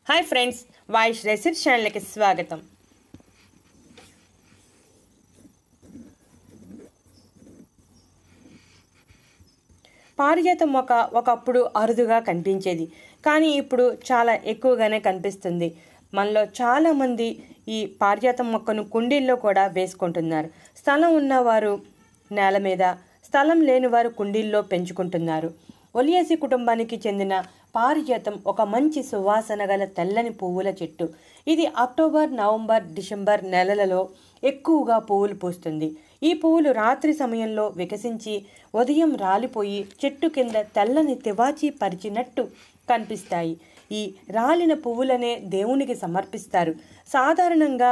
Hi friends, वाइश recipe channel की स्वागतम। పారిజాతం మొక్క ఒకప్పుడు అరుదుగా కనిపించేది, కానీ ఇప్పుడు చాలా ఎక్కువగానే కనిపిస్తుంది. మనలో చాలామంది ఈ పారిజాతం మొక్కను కుండీల్లో కూడా వేసుకుంటున్నారు. స్థలం ఉన్నవారు నేల మీద, స్థలం లేని వారు కుండీల్లో పెంచుకుంటున్నారు. ఒలియేసి కుటుంబానికి చెందిన పారిజాతం ఒక మంచి సువాసన గల తెల్లని పువ్వుల చెట్టు. ఇది అక్టోబర్, నవంబర్, డిసెంబర్ నెలలలో ఎక్కువగా పువ్వులు పూస్తుంది. ఈ పువ్వులు రాత్రి సమయంలో వికసించి ఉదయం రాలిపోయి చెట్టు కింద తెల్లని తివాచీ పరిచినట్టు కనిపిస్తాయి. ఈ రాలిన పువ్వులనే దేవునికి సమర్పిస్తారు. సాధారణంగా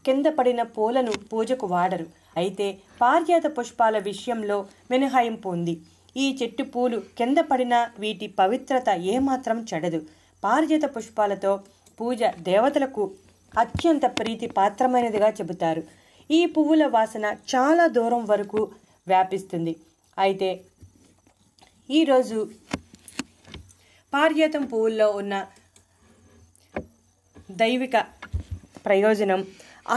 కింద పడిన పూలను పూజకు వాడరు. అయితే పారిజాత పుష్పాల విషయంలో మినహాయింపు ఉంది. ఈ చెట్టు పూలు కింద పడిన వీటి పవిత్రత ఏమాత్రం చెడదు. పారిజాత పుష్పాలతో పూజ దేవతలకు అత్యంత ప్రీతి పాత్రమైనదిగా చెబుతారు. ఈ పువ్వుల వాసన చాలా దూరం వరకు వ్యాపిస్తుంది. అయితే ఈరోజు పారిజాతం పువ్వుల్లో ఉన్న దైవిక ప్రయోజనం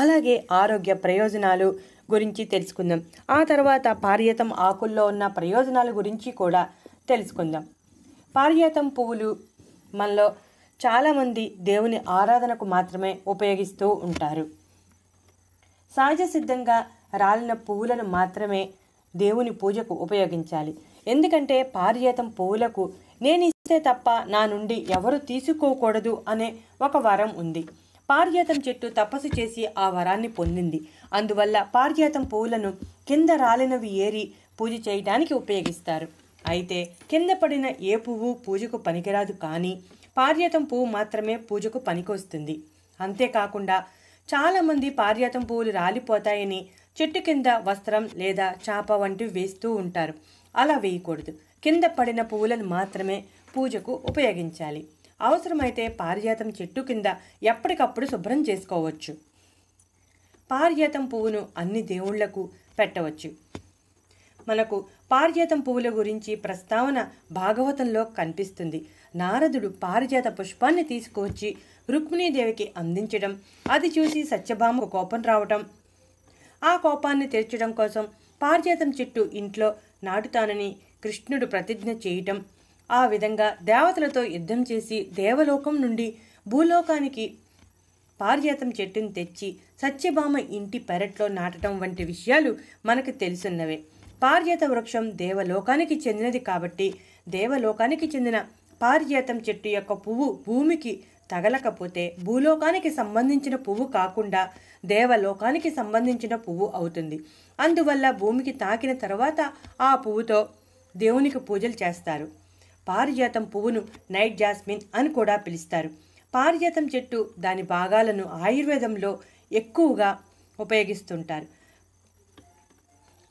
అలాగే ఆరోగ్య ప్రయోజనాలు గురించి తెలుసుకుందాం. ఆ తర్వాత పారిజాతం ఆకుల్లో ఉన్న ప్రయోజనాల గురించి కూడా తెలుసుకుందాం. పారిజాతం పువ్వులు మనలో చాలామంది దేవుని ఆరాధనకు మాత్రమే ఉపయోగిస్తూ ఉంటారు. సహజ సిద్ధంగా రాలిన పువ్వులను మాత్రమే దేవుని పూజకు ఉపయోగించాలి. ఎందుకంటే పారిజాతం పువ్వులకు నేను ఇస్తే తప్ప నా నుండి ఎవరు తీసుకోకూడదు అనే ఒక వరం ఉంది. పారిజాతం చెట్టు తపస్సు చేసి ఆ వరాన్ని పొందింది. అందువల్ల పారిజాతం పువ్వులను కింద రాలినవి ఏరి పూజ చేయడానికి ఉపయోగిస్తారు. అయితే కింద పడిన ఏ పువ్వు పూజకు పనికిరాదు, కానీ పారిజాతం పువ్వు మాత్రమే పూజకు పనికొస్తుంది. అంతేకాకుండా చాలామంది పారిజాతం పువ్వులు రాలిపోతాయని చెట్టు కింద వస్త్రం లేదా చాప వంటివి వేస్తూ ఉంటారు. అలా వేయకూడదు. కింద పడిన పువ్వులను మాత్రమే పూజకు ఉపయోగించాలి. అవసరమైతే పారిజాతం చెట్టు కింద ఎప్పటికప్పుడు శుభ్రం చేసుకోవచ్చు. పారిజాతం పువ్వును అన్ని దేవుళ్లకు పెట్టవచ్చు. మనకు పారిజాతం పువ్వుల గురించి ప్రస్తావన భాగవతంలో కనిపిస్తుంది. నారదుడు పారిజాత పుష్పాన్ని తీసుకువచ్చి రుక్మిణీదేవికి అందించడం, అది చూసి సత్యభామకు కోపం రావటం, ఆ కోపాన్ని తీర్చడం కోసం పారిజాతం చెట్టు ఇంట్లో నాటుతానని కృష్ణుడు ప్రతిజ్ఞ చేయటం, ఆ విధంగా దేవతలతో యుద్ధం చేసి దేవలోకం నుండి భూలోకానికి పారిజాతం చెట్టును తెచ్చి సత్యభామ ఇంటి పెరట్లో నాటడం వంటి విషయాలు మనకు తెలుసున్నవే. పారిజాత వృక్షం దేవలోకానికి చెందినది కాబట్టి దేవలోకానికి చెందిన పారిజాతం చెట్టు యొక్క పువ్వు భూమికి తగలకపోతే భూలోకానికి సంబంధించిన పువ్వు కాకుండా దేవలోకానికి సంబంధించిన పువ్వు అవుతుంది. అందువల్ల భూమికి తాకిన తర్వాత ఆ పువ్వుతో దేవునికి పూజలు చేస్తారు. పారిజాతం పువ్వును నైట్ జాస్మిన్ అని కూడా పిలుస్తారు. పారిజాతం చెట్టు దాని భాగాలను ఆయుర్వేదంలో ఎక్కువగా ఉపయోగిస్తుంటారు.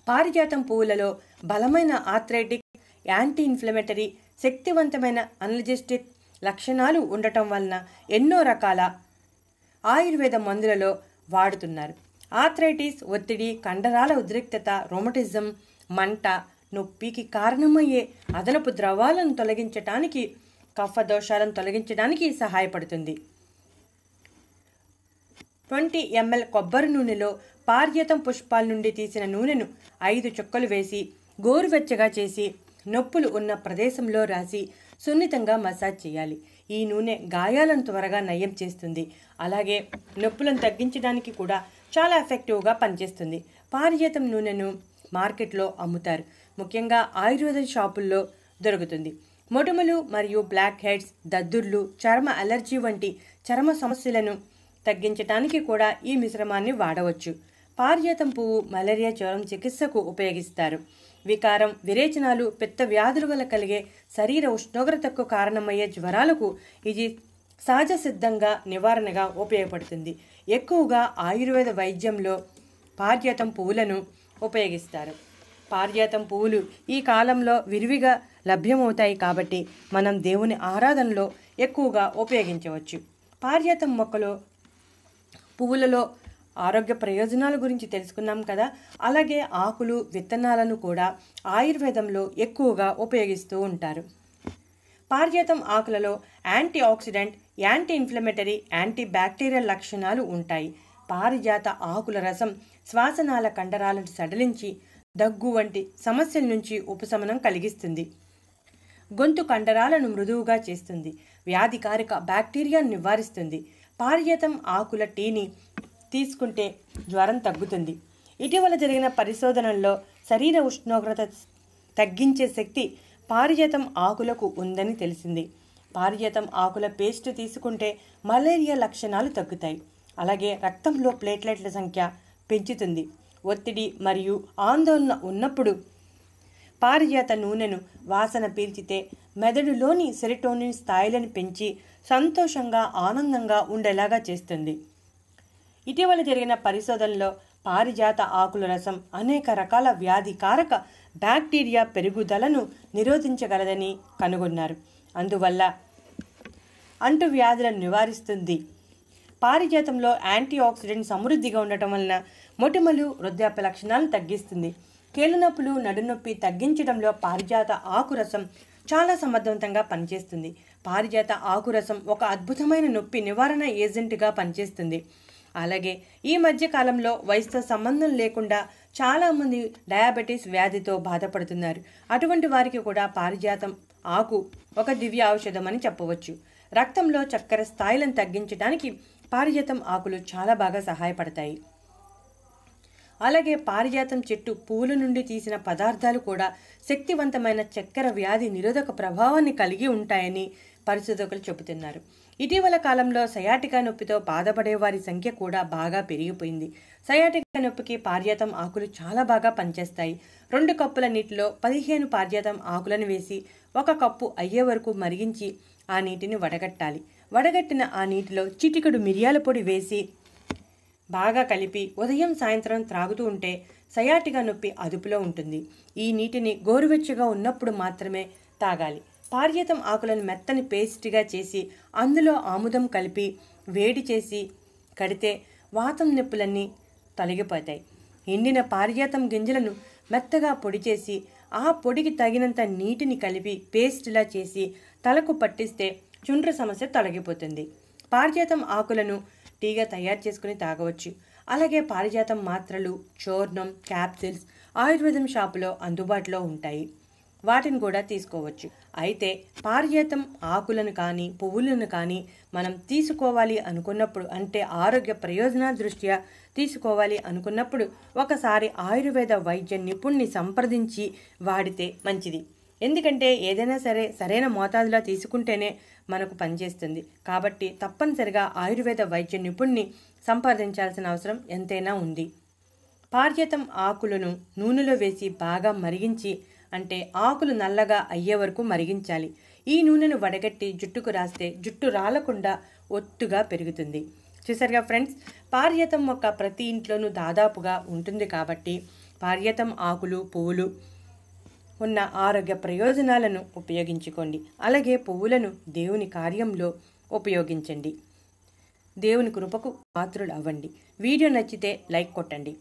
పారిజాతం పువ్వులలో బలమైన ఆర్థరైటిక్, యాంటీ ఇన్ఫ్లమేటరీ, శక్తివంతమైన అనల్జెస్టిక్ లక్షణాలు ఉండటం వలన ఎన్నో రకాల ఆయుర్వేద మందులలో వాడుతున్నారు. ఆర్థరైటిస్, ఒత్తిడి, కండరాల ఉద్రిక్తత, రొమటిజం, మంట, నొప్పికి కారణమయ్యే అదనపు ద్రవాలను తొలగించడానికి, కఫ దోషాలను తొలగించడానికి సహాయపడుతుంది. 20 ml కొబ్బరి నూనెలో పారిజాతం పుష్పాల నుండి తీసిన నూనెను 5 చుక్కలు వేసి గోరువెచ్చగా చేసి నొప్పులు ఉన్న ప్రదేశంలో రాసి సున్నితంగా మసాజ్ చేయాలి. ఈ నూనె గాయాలను త్వరగా నయం చేస్తుంది. అలాగే నొప్పులను తగ్గించడానికి కూడా చాలా ఎఫెక్టివ్గా పనిచేస్తుంది. పారిజాతం నూనెను మార్కెట్లో అమ్ముతారు. ముఖ్యంగా ఆయుర్వేద షాపుల్లో దొరుకుతుంది. మొటిమలు మరియు బ్లాక్ హెడ్స్, దద్దుర్లు, చర్మ అలర్జీ వంటి చర్మ సమస్యలను తగ్గించడానికి కూడా ఈ మిశ్రమాన్ని వాడవచ్చు. పారిజాతం పువ్వు మలేరియా జ్వరం చికిత్సకు ఉపయోగిస్తారు. వికారం, విరేచనాలు, పిత్త వ్యాధుల వల్ల కలిగే శరీర ఉష్ణోగ్రతకు కారణమయ్యే జ్వరాలకు ఇది సహజ సిద్ధంగా నివారణగా ఉపయోగపడుతుంది. ఎక్కువగా ఆయుర్వేద వైద్యంలో పారిజాతం పువ్వులను ఉపయోగిస్తారు. పారిజాతం పువ్వులు ఈ కాలంలో విరివిగా లభ్యమవుతాయి కాబట్టి మనం దేవుని ఆరాధనలో ఎక్కువగా ఉపయోగించవచ్చు. పారిజాతం మొక్కలో పువ్వులలో ఆరోగ్య ప్రయోజనాల గురించి తెలుసుకున్నాం కదా. అలాగే ఆకులు, విత్తనాలను కూడా ఆయుర్వేదంలో ఎక్కువగా ఉపయోగిస్తూ ఉంటారు. పారిజాతం ఆకులలో antioxidant, anti inflammatory, antibacterial లక్షణాలు ఉంటాయి. పారిజాత ఆకుల రసం శ్వాసనాళ కండరాలను సడలించి దగ్గు వంటి సమస్యల నుంచి ఉపశమనం కలిగిస్తుంది. గొంతు కండరాలను మృదువుగా చేస్తుంది. వ్యాధికారక బ్యాక్టీరియాను నివారిస్తుంది. పారిజాతం ఆకుల టీని తీసుకుంటే జ్వరం తగ్గుతుంది. ఇటీవల జరిగిన పరిశోధనల్లో శరీర ఉష్ణోగ్రత తగ్గించే శక్తి పారిజాతం ఆకులకు ఉందని తెలిసింది. పారిజాతం ఆకుల పేస్ట్ తీసుకుంటే మలేరియా లక్షణాలు తగ్గుతాయి. అలాగే రక్తంలో ప్లేట్లెట్ల సంఖ్య పెంచుతుంది. ఒత్తిడి మరియు ఆందోళన ఉన్నప్పుడు పారిజాత నూనెను వాసన పీల్చితే మెదడులోని సెరోటోనిన్ స్థాయిలను పెంచి సంతోషంగా ఆనందంగా ఉండేలాగా చేస్తుంది. ఇటీవల జరిగిన పరిశోధనలో పారిజాత ఆకుల రసం అనేక రకాల వ్యాధికారక బ్యాక్టీరియా పెరుగుదలను నిరోధించగలదని కనుగొన్నారు. అందువల్ల అంటువ్యాధులను నివారిస్తుంది. పారిజాతంలో యాంటీ ఆక్సిడెంట్ సమృద్ధిగా ఉండటం వలన మొటిమలు, వృద్ధాప్య లక్షణాలను తగ్గిస్తుంది. కీళ్ళ నొప్పులు, నడునొప్పి తగ్గించడంలో పారిజాత ఆకురసం చాలా సమర్థవంతంగా పనిచేస్తుంది. పారిజాత ఆకురసం ఒక అద్భుతమైన నొప్పి నివారణ ఏజెంట్గా పనిచేస్తుంది. అలాగే ఈ మధ్య కాలంలో వయసుతో సంబంధం లేకుండా చాలామంది డయాబెటీస్ వ్యాధితో బాధపడుతున్నారు. అటువంటి వారికి కూడా పారిజాతం ఆకు ఒక దివ్య ఔషధం అని చెప్పవచ్చు. రక్తంలో చక్కెర స్థాయిలను తగ్గించడానికి పారిజాతం ఆకులు చాలా బాగా సహాయపడతాయి. అలాగే పారిజాతం చెట్టు పువ్వుల నుండి తీసిన పదార్థాలు కూడా శక్తివంతమైన చక్కెర వ్యాధి నిరోధక ప్రభావాన్ని కలిగి ఉంటాయని పరిశోధకులు చెబుతున్నారు. ఇటీవల కాలంలో సయాటికా నొప్పితో బాధపడే వారి సంఖ్య కూడా బాగా పెరిగిపోయింది. సయాటికా నొప్పికి పారిజాతం ఆకులు చాలా బాగా పనిచేస్తాయి. 2 కప్పుల నీటిలో 15 పారిజాతం ఆకులను వేసి 1 కప్పు అయ్యే వరకు మరిగించి ఆ నీటిని వడగట్టాలి. వడగట్టిన ఆ నీటిలో చిటికెడు మిరియాల పొడి వేసి బాగా కలిపి ఉదయం సాయంత్రం త్రాగుతూ ఉంటే సయాటికా నొప్పి అదుపులో ఉంటుంది. ఈ నీటిని గోరువెచ్చగా ఉన్నప్పుడు మాత్రమే తాగాలి. పారిజాతం ఆకులను మెత్తని పేస్ట్గా చేసి అందులో ఆముదం కలిపి వేడి చేసి కడితే వాతం నొప్పులన్నీ తొలగిపోతాయి. ఎండిన పారిజాతం గింజలను మెత్తగా పొడి చేసి ఆ పొడికి తగినంత నీటిని కలిపి పేస్ట్లా చేసి తలకు పట్టిస్తే చుండ్రు సమస్య తొలగిపోతుంది. పారిజాతం ఆకులను టీగా తయారు చేసుకుని తాగవచ్చు. అలాగే పారిజాతం మాత్రలు, చూర్ణం, క్యాప్సిల్స్ ఆయుర్వేదం షాపులో అందుబాటులో ఉంటాయి. వాటిని కూడా తీసుకోవచ్చు. అయితే పారిజాతం ఆకులను కానీ పువ్వులను కానీ మనం తీసుకోవాలి అనుకున్నప్పుడు, అంటే ఆరోగ్య ప్రయోజనాల దృష్ట్యా తీసుకోవాలి అనుకున్నప్పుడు ఒకసారి ఆయుర్వేద వైద్య నిపుణుని సంప్రదించి వాడితే మంచిది. ఎందుకంటే ఏదైనా సరే సరైన మోతాదులో తీసుకుంటేనే మనకు పనిచేస్తుంది. కాబట్టి తప్పనిసరిగా ఆయుర్వేద వైద్య నిపుణుని సంప్రదించాల్సిన అవసరం ఎంతైనా ఉంది. పారిజాతం ఆకులను నూనెలో వేసి బాగా మరిగించి, అంటే ఆకులు నల్లగా అయ్యే వరకు మరిగించాలి. ఈ నూనెను వడగట్టి జుట్టుకు రాస్తే జుట్టు రాలకుండా ఒత్తుగా పెరుగుతుంది. చూసారుగా ఫ్రెండ్స్, పారిజాతం మొక్క ప్రతి ఇంట్లోనూ దాదాపుగా ఉంటుంది. కాబట్టి పారిజాతం ఆకులు, పువ్వులు ఉన్న ఆరోగ్య ప్రయోజనాలను ఉపయోగించుకోండి. అలాగే పువ్వులను దేవుని కార్యంలో ఉపయోగించండి. దేవుని కృపకు పాత్రులు అవ్వండి. వీడియో నచ్చితే లైక్ కొట్టండి.